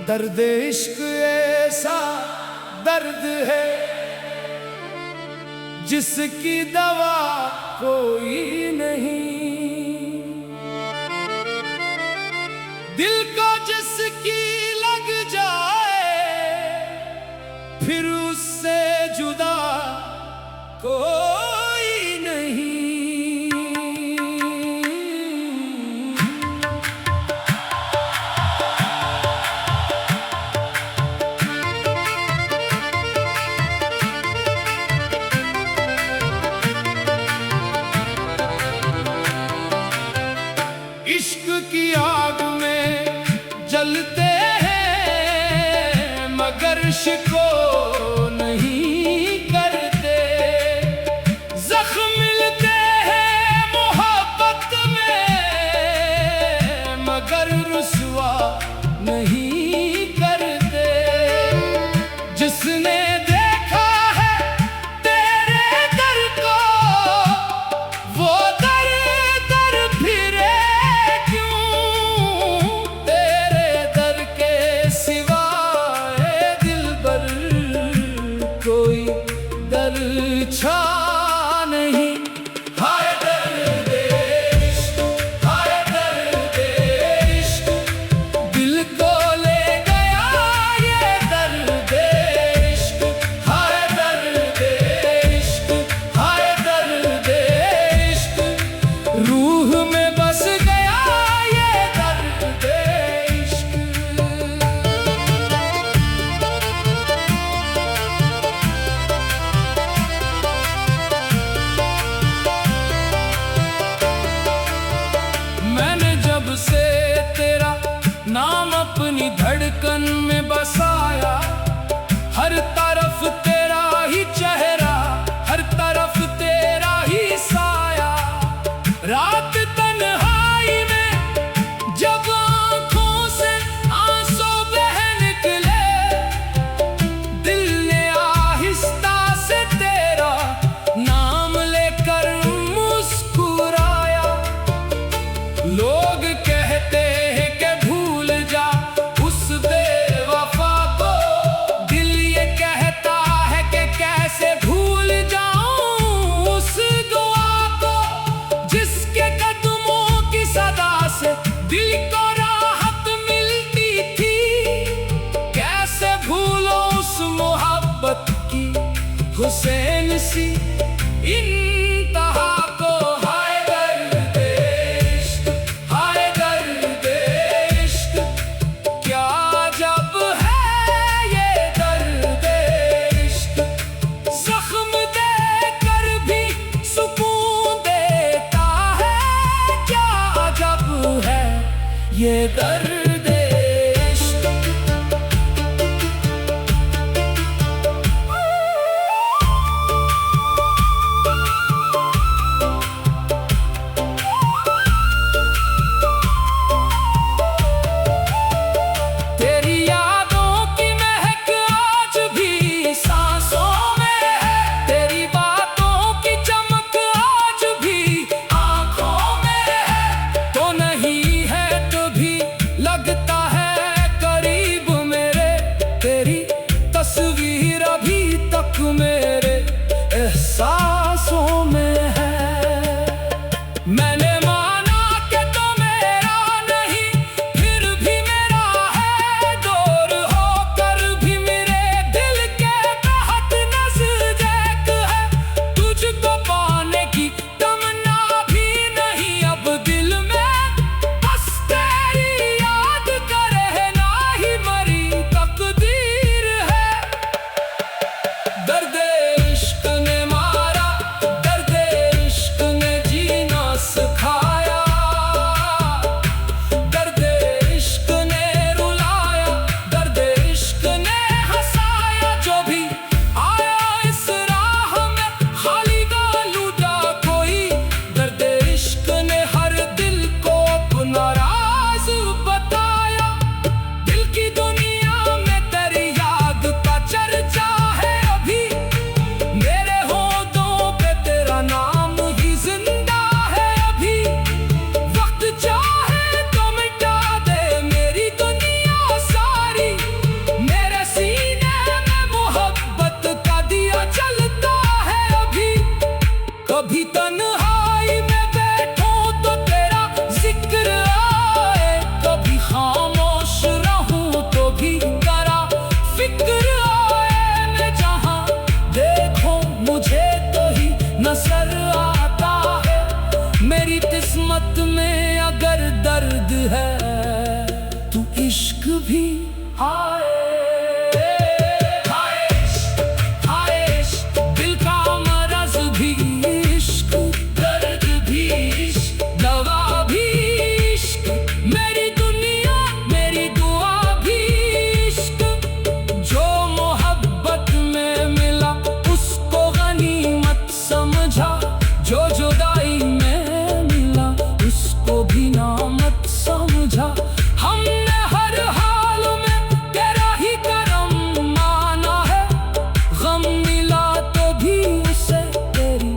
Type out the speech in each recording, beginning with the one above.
दर्द इश्क ऐसा दर्द है जिसकी दवा कोई नहीं। दिल को जिसकी लग जाए फिर उससे जुदा कोई नहीं। इश्क की आग में जलते हैं मगर शिको नहीं करते। जख्म मिलते हैं मोहब्बत में मगर रुसवा नहीं करते। जिसने देखा है तेरे दर को वो दर दर फिरे छा नहीं। हाय दर्द इश्क, हाय दर्द इश्क, दिल को ले गया ये दर्द इश्क। हाय दर्द इश्क, हाय दर्द इश्क, रूह में बस गया ये दर्द इश्क। से तेरा नाम अपनी धड़कन में बसाया, हर तरफ तेरा ही चेहरा, हर तरफ तेरा ही साया। रात तन्हाई में जब आंखों से आंसू बह निकले, दिल ने आहिस्ता से तेरा नाम लेकर मुस्कुराया। लोग कहते हैं कि भूल जा उस बेवफा इश्क भी आए। दिल का मरज भी इश्क, दर्द भी इश्क, दवा भी इश्क, मेरी दुनिया मेरी दुआ भी इश्क। जो मोहब्बत में मिला उसको गनीमत समझा, जो जुदाई में मिला उसको भी नामत समझा। हमने हर हाल में तेरा ही करम माना है, गम मिला तो भी उसे तेरी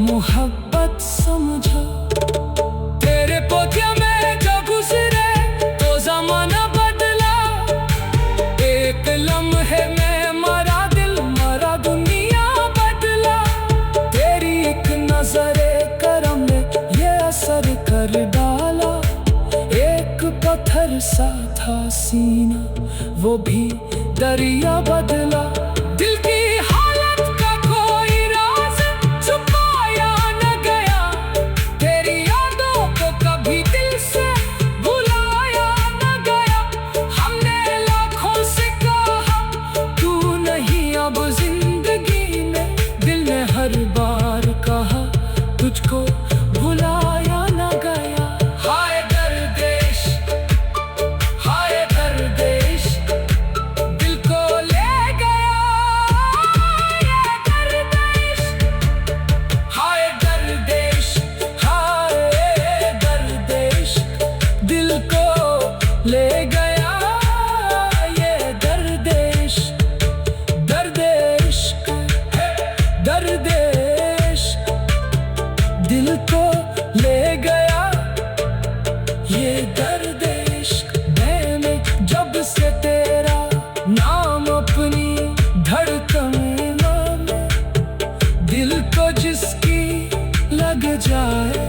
मोहब्बत समझा। तेरे पोथिया में जो गुजरे तो ज़माना बदला, एक लम्हे में मरा दिल मरा दुनिया बदला। तेरी एक नजरे करम ने ये असर कर डाला, एक पत्थर सा था सीना वो भी दरिया बदला। दिल की हालत का कोई राज छुपाया न गया, तेरी यादों को कभी दिल से भुलाया न गया। हमने लाखों से कहा तू नहीं अब जिंदगी में, दिल ने हर बार कहा तुझको भुलाया न गया। हाय दर्देश, हाय दर्देश, दिल को ले गया ये दर्देश। हाय दर्देश, हाय दर्देश, दिल को ले गया ये दर्देश। दर्देश, दर्देश, दिल को ले गया ये दर्देश। मैंने जब से तेरा नाम अपनी धड़कनों में, दिल को जिसकी लग जाए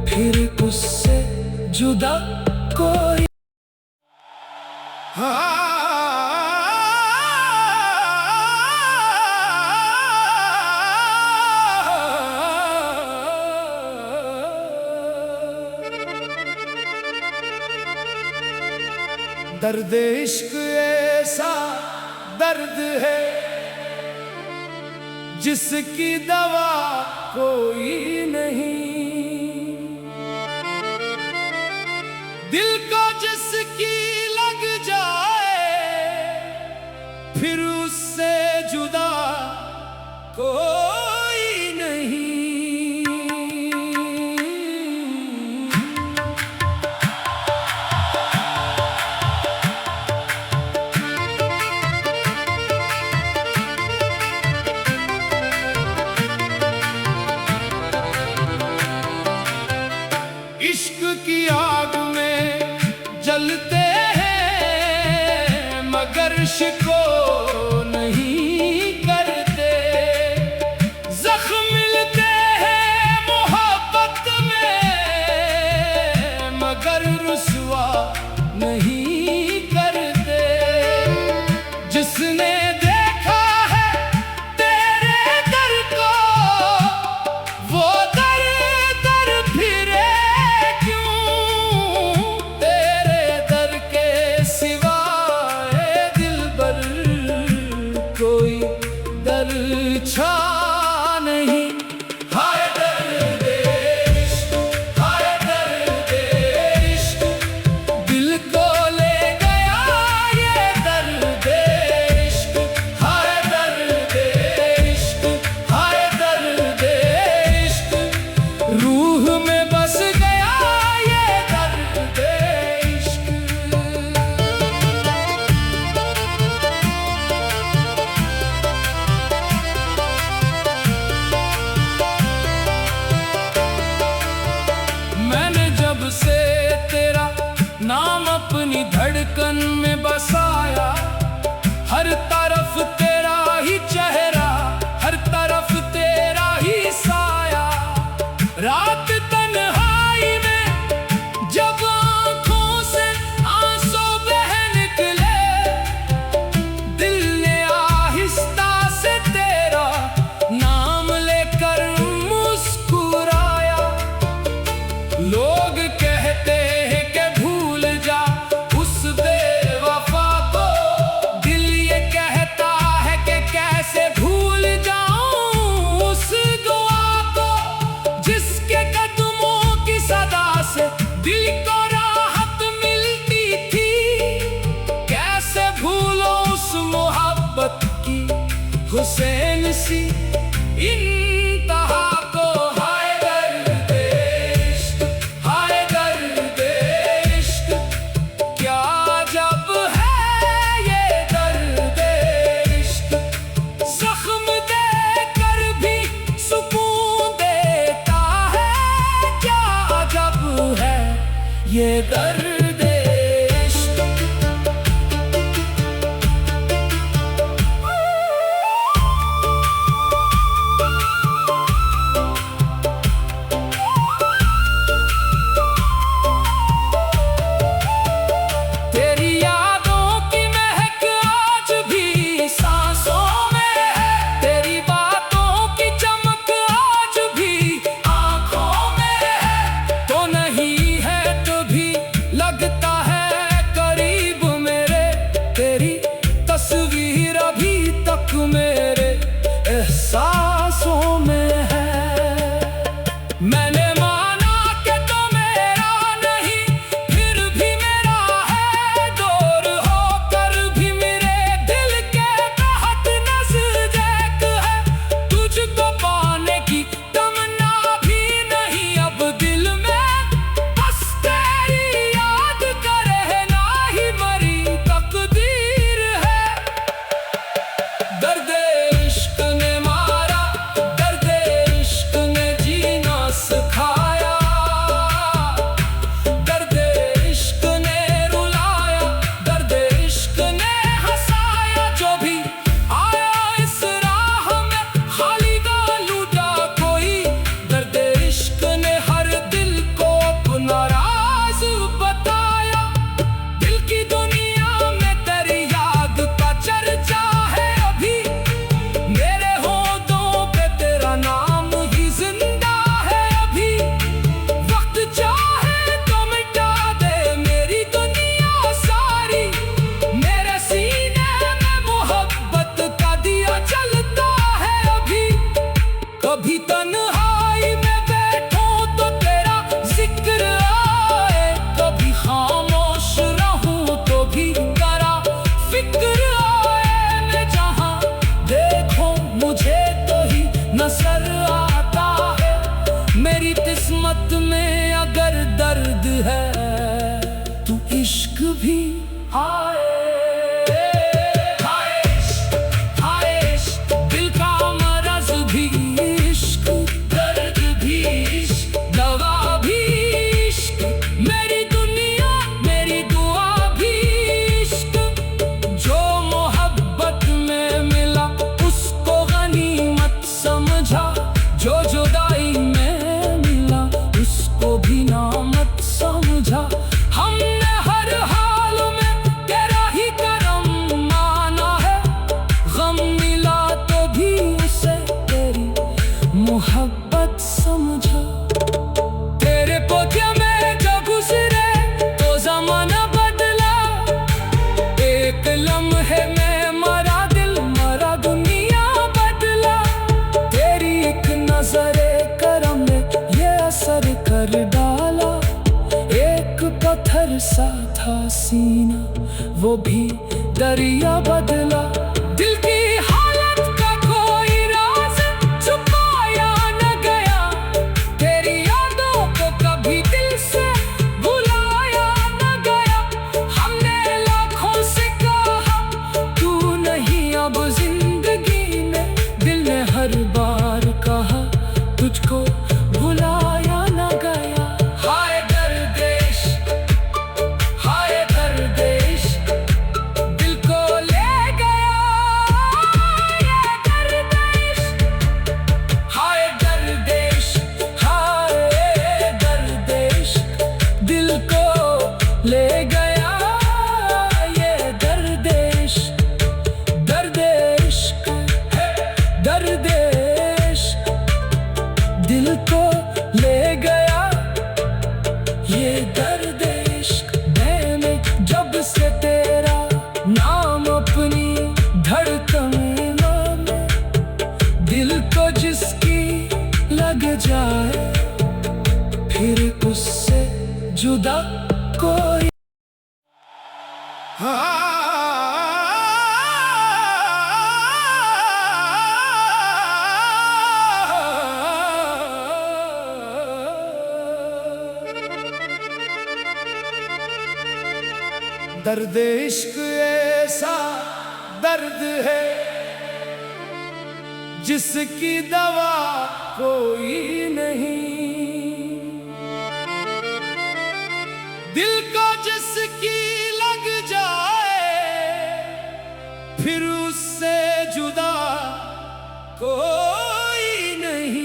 फिर उससे जुदा कोई। दर्द इश्क ऐसा दर्द है जिसकी दवा कोई नहीं। दिल को जिसकी लग जाए फिर उससे जुदा कोई नहीं। इश्क की आग में जलते हैं मगर शिको नहीं करते। जख्म मिलते हैं मोहब्बत में मगर रुसवा नहीं करते। जिसने देखा है तेरे दर को वो दर दर फिरे क्यों, तेरे दर के सिवाय दिलबर कोई दर छा नहीं। हाय दर्द इश्क, हाय दर्द इश्क, दिल को ले गया ये दर्द इश्क। हाय दर्द इश्क, हाय दर्द इश्क, रूह में बस गया ये दर्द इश्क। मैंने जब से तेरा नाम अपनी धड़कन में बसाया, हर तरफ तेरा ही चेहरा, हर तरफ तेरा ही साया। रात तन्हाई में जब आँखों से आंसू बह निकले, दिल ने आहिस्ता से तेरा नाम लेकर मुस्कुराया। लोग कहते हैं कि भूल जा किसी इंतहा को। हाय दर्द इश्क, हाय दर्द इश्क, क्या जब है ये दर्द इश्क। जख्म देकर भी सुकून देता है, क्या जब है ये दर्द। मेरे एहसासों में है। मैंने माना कि तो मेरा नहीं, फिर भी मेरा है। दूर होकर भी मेरे दिल के तहत नज़दीक है। तुझको पाने की तमन्ना भी नहीं अब दिल में, बस तेरी याद का रहना ही मरी तकदीर है। दर्द इश्क ने मारा, दर्द इश्क ने जीना सिखाया। दर्द इश्क ने रुलाया, दर्द इश्क ने हंसाया। जो भी आया इस राह में खाली ना लूटा कोई। दर्द इश्क ने हर दिल को अपना राज बताया। दिल की दुनिया में तेरी याद का चर्चा है अभी। मेरे होठों पे तेरा नाम ही जिंदा है अभी। वक्त चाहे तो मिटा दे मेरी दुनिया सारी। मेरे सीने में मोहब्बत का दिया जलता है अभी। कभी तन्हाई में बैठूं तो तेरा जिक्र आए, कभी खामोश रहूं तो भी तेरा फिक्र आए। मैं जहां देखो मुझे तो ही नजर आता है। मेरी किस्मत में अगर दर्द है तो इश्क भी आए। हाय इश्क, हाय इश्क, दिल का मरज भी इश्क, दर्द भी इश्क, दवा भी इश्क। मेरी दुनिया मेरी दुआ भी इश्क। जो मोहब्बत में मिला उसको गनीमत समझा। जो जुदाई में मिला उसको भी नामत समझा। हमने हर हाल में तेरा ही करम माना है। गम मिला तो भी उसे तेरी मोहब्बत समझा। तेरे पोते में जो गुजरे तो ज़माना बदला। एक लम्हे में मरा दिल, मरा दुनिया बदला। तेरी एक नजरे करम ने ये असर कर डाला। एक पत्थर सा था सीना, वो भी दरिया बदला। दिल की हालत का कोई राज छुपाया न गया। तेरी यादों को कभी दिल से भुलाया न गया। हमने लाखों से कहा तू नहीं अब जिंदगी में। दिल ने हर बार कहा तुझको भुलाया न गया। हाय दर्द इश्क, हाय दर्द इश्क, दिल को ले गया ये दर्द इश्क। हाय दर्द इश्क, हाय दर्द इश्क, दिल को ले गया ये दर्द इश्क। दर्द इश्क, दर्द इश्क, दिल को ले गया ये दर्द इश्क। मैंने जब से तेरा नाम अपनी धड़कन में, दिल को जिसकी लग जाए फिर उससे जुदा कोई। दर्द इश्क ऐसा दर्द है जिसकी दवा कोई नहीं। दिल को जिसकी लग जाए फिर उससे जुदा कोई नहीं।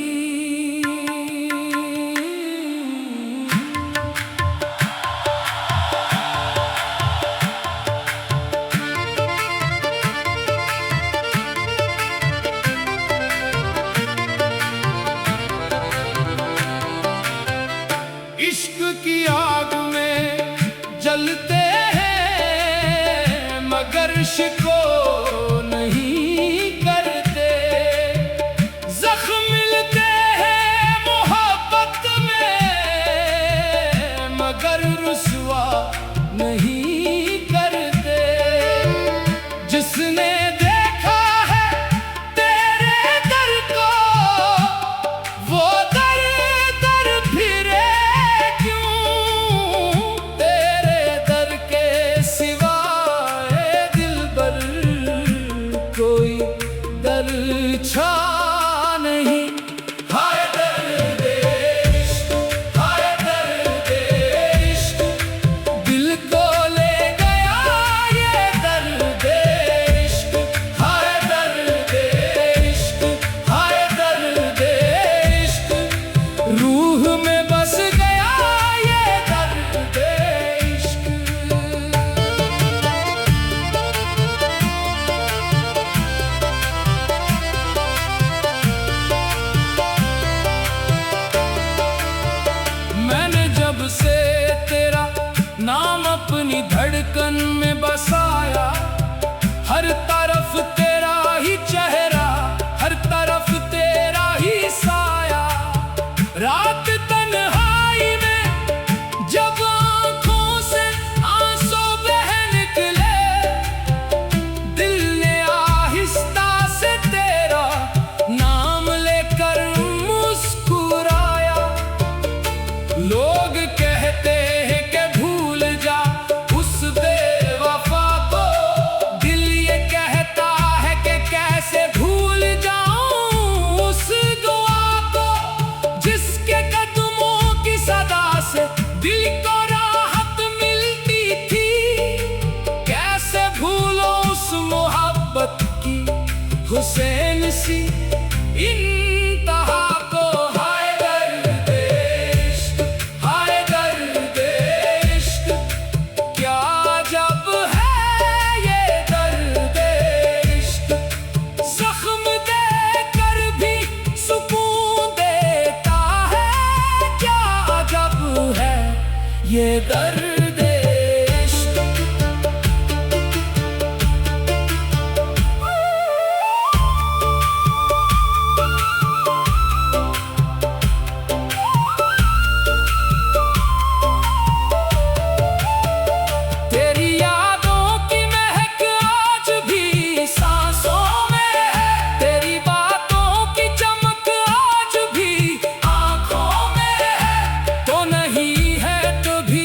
इश्क की आग में जलते हैं मगर शिको नहीं करते। जख्म मिलते हैं मोहब्बत में मगर रुसवा नहीं करते। जिसने देखा है तेरे दर को वो दर दर फिरे क्यों। तेरे दर के सिवाय दिलबर कोई दर छा नहीं। हाय दर्द इश्क, हाय दर्द इश्क, दिल को ले गया ये दर्द इश्क। हाय दर्द इश्क, हाय दर्द इश्क, रूह में बस गया ये दर्द इश्क। मैंने जब से तेरा नाम अपनी धड़कन में बसाया, हर तरफ तेरा ही चेहरा, हर तरफ तेरा ही साया। रात तन्हाई में जब आंखों से आंसू बह निकले, दिल ने आहिस्ता से तेरा नाम लेकर मुस्कुराया। लोग कहते हैं कि भूल जा उस बेवफा को, दिल ये कहता है कि कैसे भूल जाऊं उस दुआ को। जिसके कदमों की सदा से दिल को राहत मिलती थी, कैसे भूलो उस मोहब्बत की हुसैन सी इंतहा को। हाय दर्द इश्क, हाय दर्द इश्क, क्या जब है ये दर्द इश्क। जख्म देकर भी सुकून देता है, क्या जब है ये दर्द इश्क। तेरी यादों की महक आज भी सांसों में है, तेरी बातों की चमक आज भी आंखों में है। तो नहीं है तो भी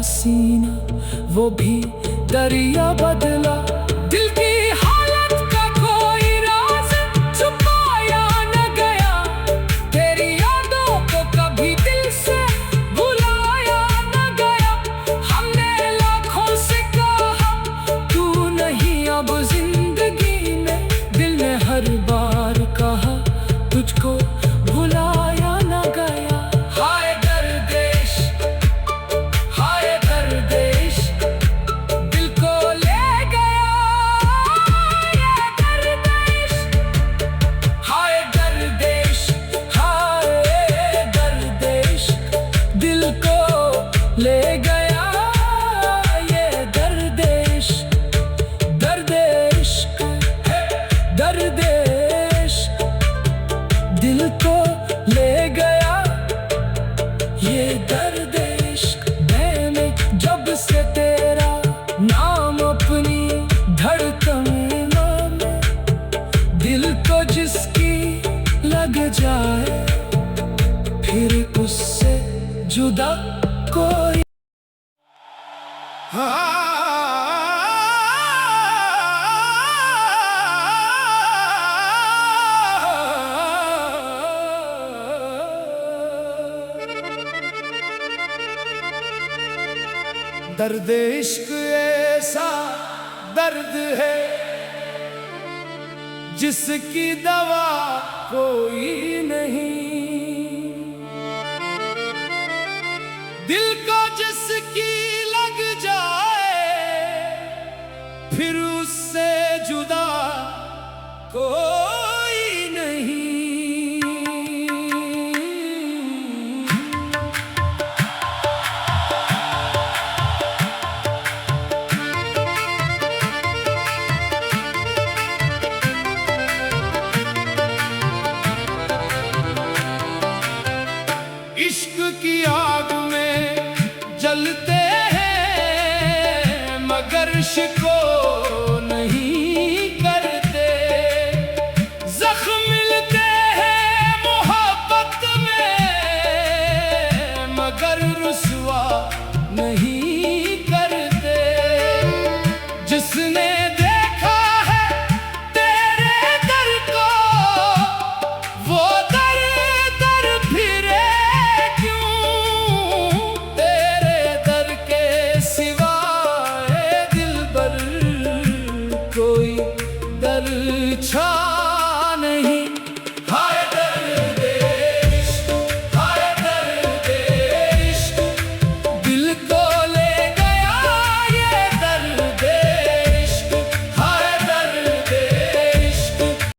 सीना वो भी दरिया बदला। दिल की हालत का कोई राज छुपाया न गया, तेरी यादों को कभी दिल से भुलाया न गया। हमने लाखों से कहा तू नहीं अब जिंदगी में, दिल ने हर बार कहा तुझको भुलाया न गया। हाय दर्द इश्क, हाय दर्द इश्क, दिल को ले गया ये दर्द इश्क। हाय दर्द इश्क, हाय दर्द इश्क, दिल को ले गया ये दर्द इश्क। दर्द इश्क, दर्द इश्क, दिल को ले गया ये दर्द इश्क। मैंने जब से तेरा नाम अपनी धड़कनों में, दिल को जिसकी लग जाए फिर उससे जुदा कोई। दर्द इश्क ऐसा दर्द है जिसकी दवा कोई नहीं। दिल को जिसकी लग जाए फिर उससे जुदा कोई नहीं। इश्क की आग में जलते हैं मगर शिको